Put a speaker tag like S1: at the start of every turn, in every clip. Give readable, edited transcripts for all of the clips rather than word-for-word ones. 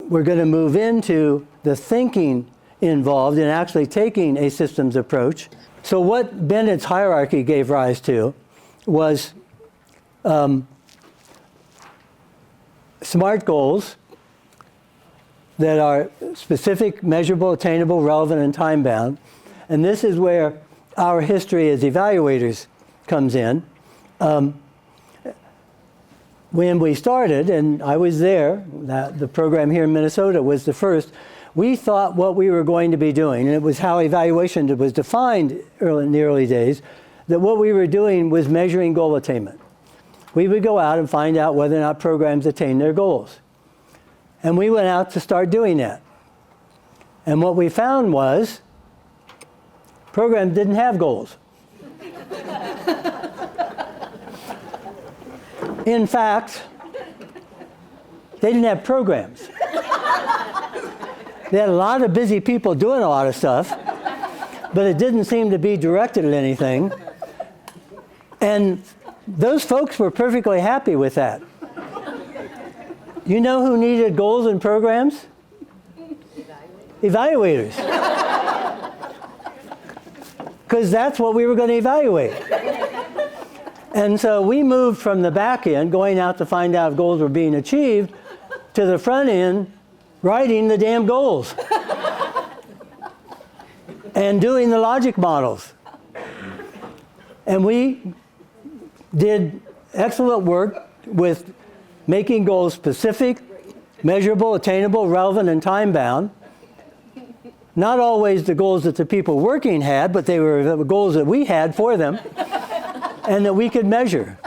S1: we're going to move into the thinking involved in actually taking a systems approach. So what Bennett's hierarchy gave rise to was SMART goals that are specific, measurable, attainable, relevant, and time-bound. And this is where our history as evaluators comes in. When we started, and I was there, the program here in Minnesota was the first, we thought what we were going to be doing, and it was how evaluation was defined in the early days, that what we were doing was measuring goal attainment. We would go out and find out whether or not programs attained their goals. And we went out to start doing that. And what we found was programs didn't have goals. In fact, they didn't have programs. They had a lot of busy people doing a lot of stuff, but it didn't seem to be directed at anything. And those folks were perfectly happy with that. You know who needed goals and programs? Evaluators. Because that's what we were going to evaluate. And so we moved from the back end, going out to find out if goals were being achieved, to the front end, writing the damn goals. And doing the logic models. And we did excellent work with making goals specific, measurable, attainable, relevant, and time-bound. Not always the goals that the people working had, but they were the goals that we had for them, and that we could measure,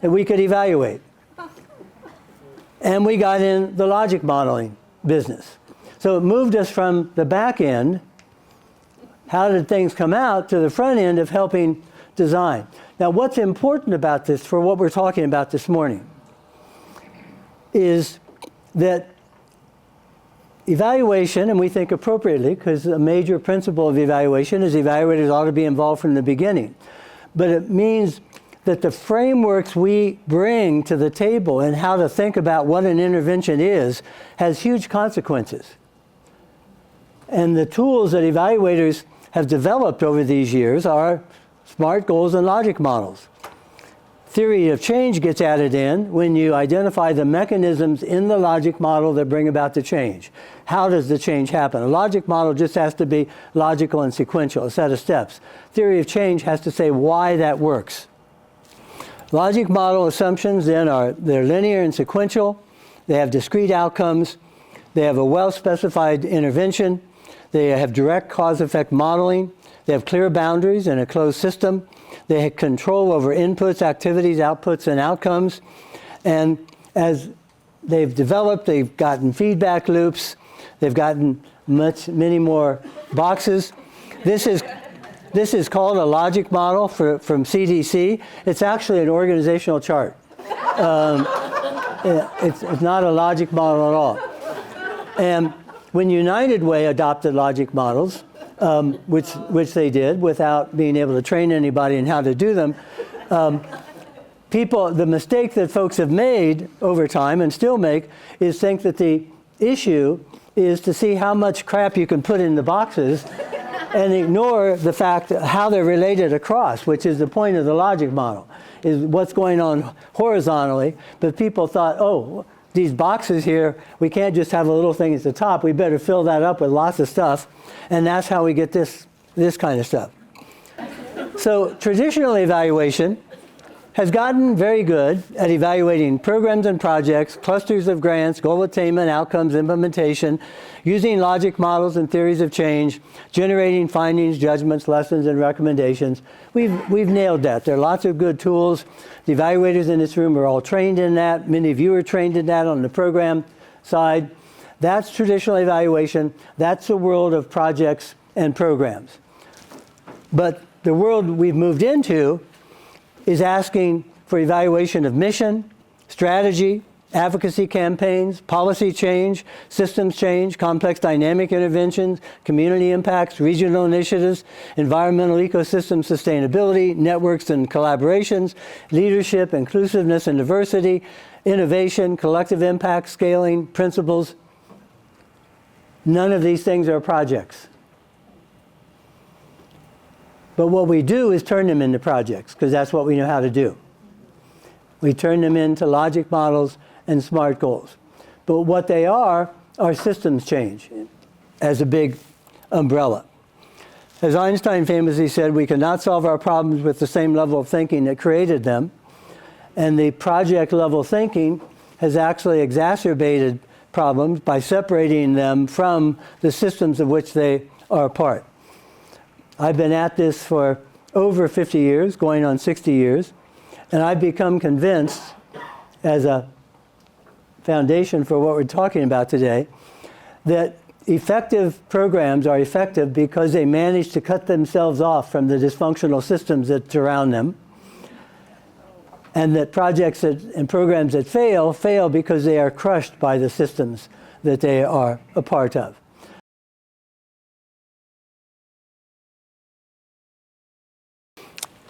S1: that we could evaluate. And we got in the logic modeling business. So it moved us from the back end, how did things come out, to the front end of helping design. Now, what's important about this, for what we're talking about this morning, is that evaluation, and we think appropriately, because a major principle of evaluation is evaluators ought to be involved from the beginning. But it means that the frameworks we bring to the table and how to think about what an intervention is has huge consequences. And the tools that evaluators have developed over these years are SMART goals and logic models. Theory of change gets added in when you identify the mechanisms in the logic model that bring about the change. How does the change happen? A logic model just has to be logical and sequential, a set of steps. Theory of change has to say why that works. Logic model assumptions then they're linear and sequential. They have discrete outcomes. They have a well-specified intervention. They have direct cause-effect modeling. They have clear boundaries in a closed system. They have control over inputs, activities, outputs, and outcomes. And as they've developed, they've gotten feedback loops. They've gotten many more boxes. This is called a logic model from CDC. It's actually an organizational chart. It's not a logic model at all. And when United Way adopted logic models, which they did without being able to train anybody in how to do them, the mistake that folks have made over time and still make is think that the issue is to see how much crap you can put in the boxes and ignore the fact how they're related across, which is the point of the logic model, is what's going on horizontally. But people thought, oh, these boxes here, we can't just have a little thing at the top. We better fill that up with lots of stuff. And that's how we get this kind of stuff. So traditional evaluation has gotten very good at evaluating programs and projects, clusters of grants, goal attainment, outcomes, implementation, using logic models and theories of change, generating findings, judgments, lessons, and recommendations. We've nailed that. There are lots of good tools. The evaluators in this room are all trained in that. Many of you are trained in that on the program side. That's traditional evaluation. That's the world of projects and programs. But the world we've moved into is asking for evaluation of mission, strategy, advocacy campaigns, policy change, systems change, complex dynamic interventions, community impacts, regional initiatives, environmental ecosystem sustainability, networks and collaborations, leadership, inclusiveness and diversity, innovation, collective impact, scaling, principles, None of these things are projects. But what we do is turn them into projects, because that's what we know how to do. We turn them into logic models and SMART goals. But what they are systems change as a big umbrella. As Einstein famously said, we cannot solve our problems with the same level of thinking that created them. And the project level thinking has actually exacerbated problems by separating them from the systems of which they are a part. I've been at this for over 50 years, going on 60 years, and I've become convinced, as a foundation for what we're talking about today, that effective programs are effective because they manage to cut themselves off from the dysfunctional systems that surround them, and that projects and programs that fail because they are crushed by the systems that they are a part of.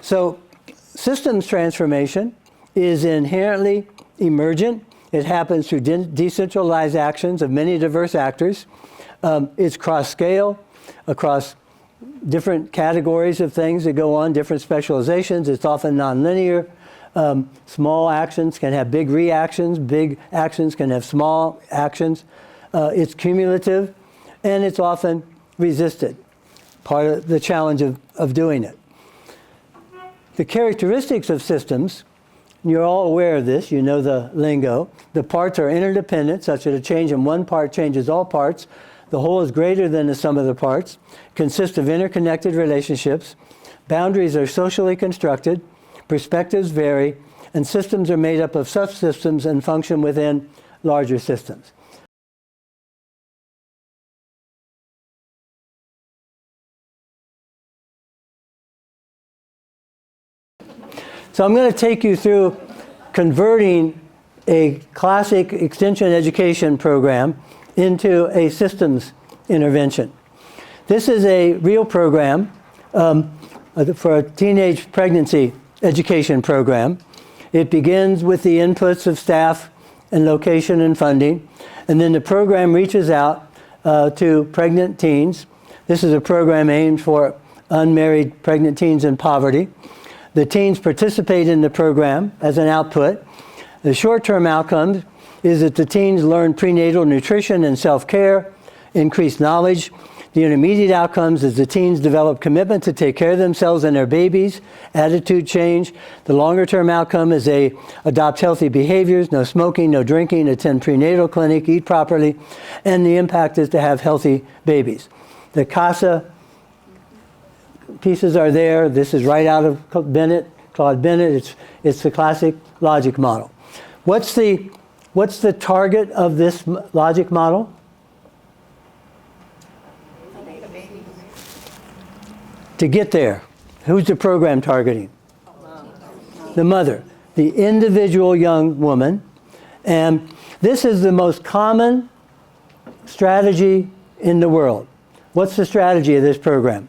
S1: So systems transformation is inherently emergent. It happens through decentralized actions of many diverse actors. It's cross-scale, across different categories of things that go on, different specializations. It's often nonlinear. Small actions can have big reactions. Big actions can have small actions. It's cumulative, and it's often resisted. Part of the challenge of doing it. The characteristics of systems, you're all aware of this, you know the lingo. The parts are interdependent, such that a change in one part changes all parts. The whole is greater than the sum of the parts, consists of interconnected relationships. Boundaries are socially constructed, perspectives vary, and systems are made up of subsystems and function within larger systems. So I'm going to take you through converting a classic extension education program into a systems intervention. This is a real program for a teenage pregnancy education program. It begins with the inputs of staff and location and funding, and then the program reaches out to pregnant teens. This is a program aimed for unmarried pregnant teens in poverty. The teens participate in the program as an output. The short-term outcomes is that the teens learn prenatal nutrition and self-care, increased knowledge. The intermediate outcomes is the teens develop commitment to take care of themselves and their babies, attitude change. The longer-term outcome is they adopt healthy behaviors, no smoking, no drinking, attend prenatal clinic, eat properly, and the impact is to have healthy babies. The CASA pieces are there. This is right out of Claude Bennett. It's the classic logic model. What's the target of this logic model? To get there. Who's the program targeting? The mother, the individual young woman. And this is the most common strategy in the world. What's the strategy of this program?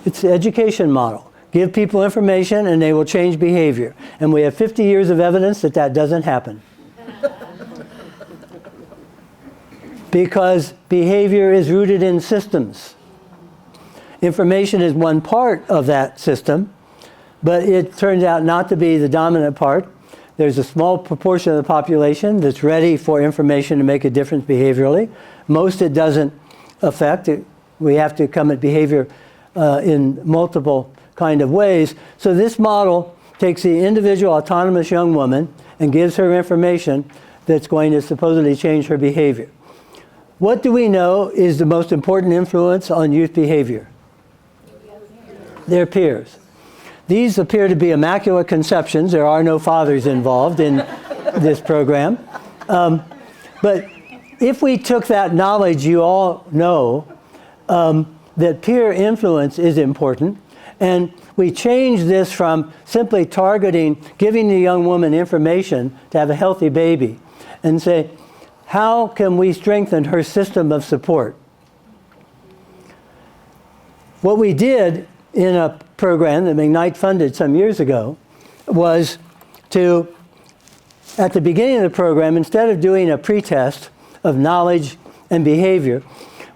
S1: It's the education model. Give people information and they will change behavior. And we have 50 years of evidence that that doesn't happen. Because behavior is rooted in systems. Information is one part of that system, but it turns out not to be the dominant part. There's a small proportion of the population that's ready for information to make a difference behaviorally. Most it doesn't affect. We have to come at behavior in multiple kind of ways. So this model takes the individual autonomous young woman and gives her information that's going to supposedly change her behavior. What do we know is the most important influence on youth behavior? Their peers. These appear to be immaculate conceptions. There are no fathers involved in this program. But if we took that knowledge, you all know, that peer influence is important, and we change this from simply targeting, giving the young woman information to have a healthy baby, and say, how can we strengthen her system of support? What we did in a program that McKnight funded some years ago was to at the beginning of the program, instead of doing a pretest of knowledge and behavior,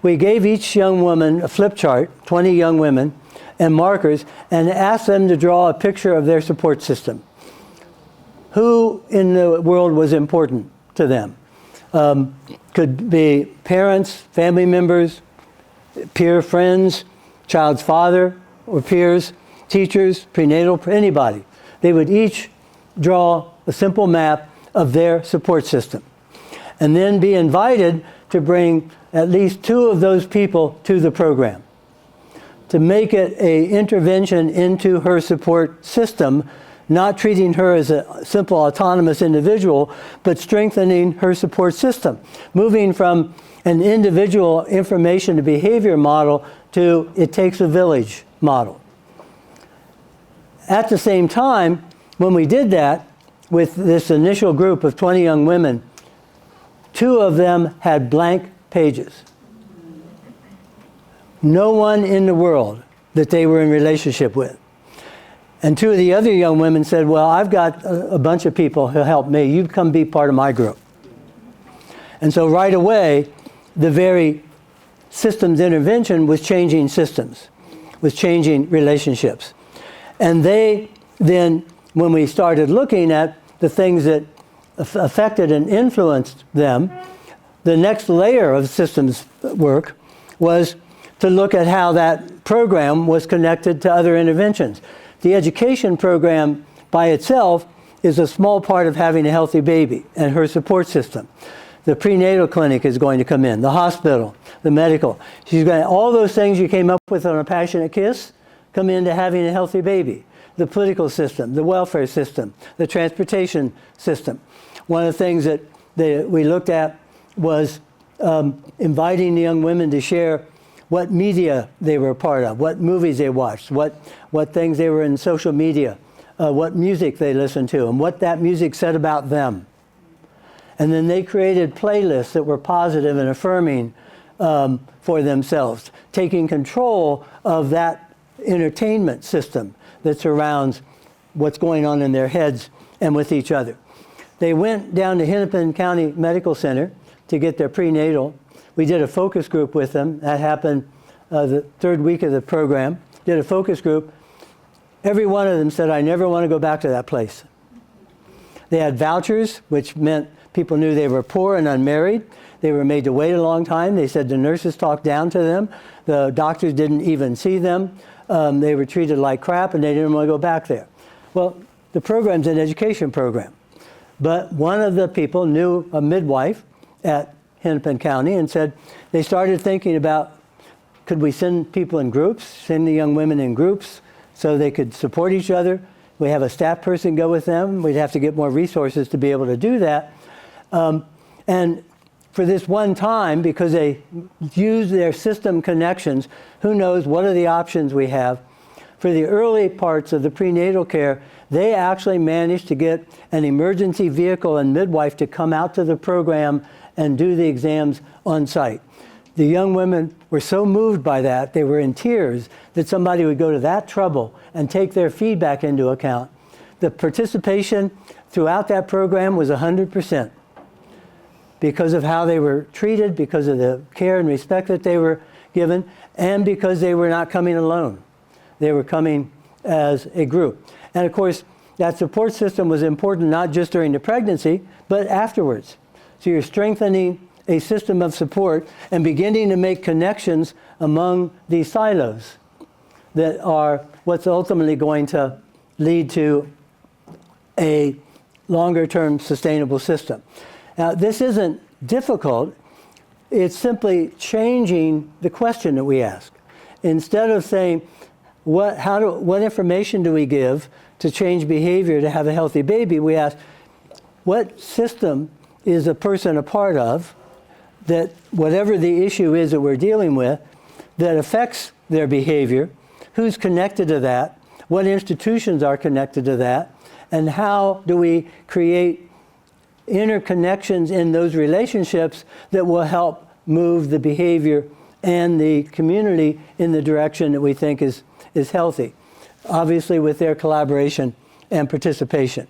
S1: we gave each young woman a flip chart, 20 young women, and markers, and asked them to draw a picture of their support system. Who in the world was important to them? Could be parents, family members, peer friends, child's father or peers, teachers, prenatal, anybody. They would each draw a simple map of their support system, and then be invited to bring at least 2 of those people to the program, to make it an intervention into her support system, not treating her as a simple autonomous individual, but strengthening her support system, moving from an individual information to behavior model to it takes a village model. At the same time, when we did that with this initial group of 20 young women, 2 of them had blank pages. No one in the world that they were in relationship with. And 2 of the other young women said, well, I've got a bunch of people who help me. You come be part of my group. And so right away, the very systems intervention was changing systems, was changing relationships. And they then, when we started looking at the things that affected and influenced them, the next layer of systems work was to look at how that program was connected to other interventions. The education program by itself is a small part of having a healthy baby and her support system. The prenatal clinic is going to come in, the hospital, the medical. She's going to, all those things you came up with on A Passionate Kiss come into having a healthy baby. The political system, the welfare system, the transportation system. One of the things that we looked at was inviting the young women to share what media they were a part of, what movies they watched, what things they were in social media, what music they listened to, and what that music said about them. And then they created playlists that were positive and affirming for themselves, taking control of that entertainment system that surrounds what's going on in their heads and with each other. They went down to Hennepin County Medical Center to get their prenatal. We did a focus group with them. That happened the 3rd week of the program. Did a focus group. Every one of them said, I never want to go back to that place. They had vouchers, which meant people knew they were poor and unmarried. They were made to wait a long time. They said the nurses talked down to them. The doctors didn't even see them. They were treated like crap, and they didn't want to go back there. Well, the program's an education program. But one of the people knew a midwife at Hennepin County and said they started thinking about, could we send people in groups, send the young women in groups so they could support each other? We have a staff person go with them. We'd have to get more resources to be able to do that. And for this one time, because they use their system connections, who knows what are the options we have. For the early parts of the prenatal care, they actually managed to get an emergency vehicle and midwife to come out to the program and do the exams on site. The young women were so moved by that, they were in tears, that somebody would go to that trouble and take their feedback into account. The participation throughout that program was 100%. Because of how they were treated, because of the care and respect that they were given, and because they were not coming alone. They were coming as a group. And of course, that support system was important not just during the pregnancy, but afterwards. So you're strengthening a system of support and beginning to make connections among these silos that are what's ultimately going to lead to a longer-term sustainable system. Now, this isn't difficult. It's simply changing the question that we ask. Instead of saying, what information do we give to change behavior to have a healthy baby, we ask, what system is a person a part of that, whatever the issue is that we're dealing with, that affects their behavior, who's connected to that, what institutions are connected to that, and how do we create interconnections in those relationships that will help move the behavior and the community in the direction that we think is healthy, obviously with their collaboration and participation.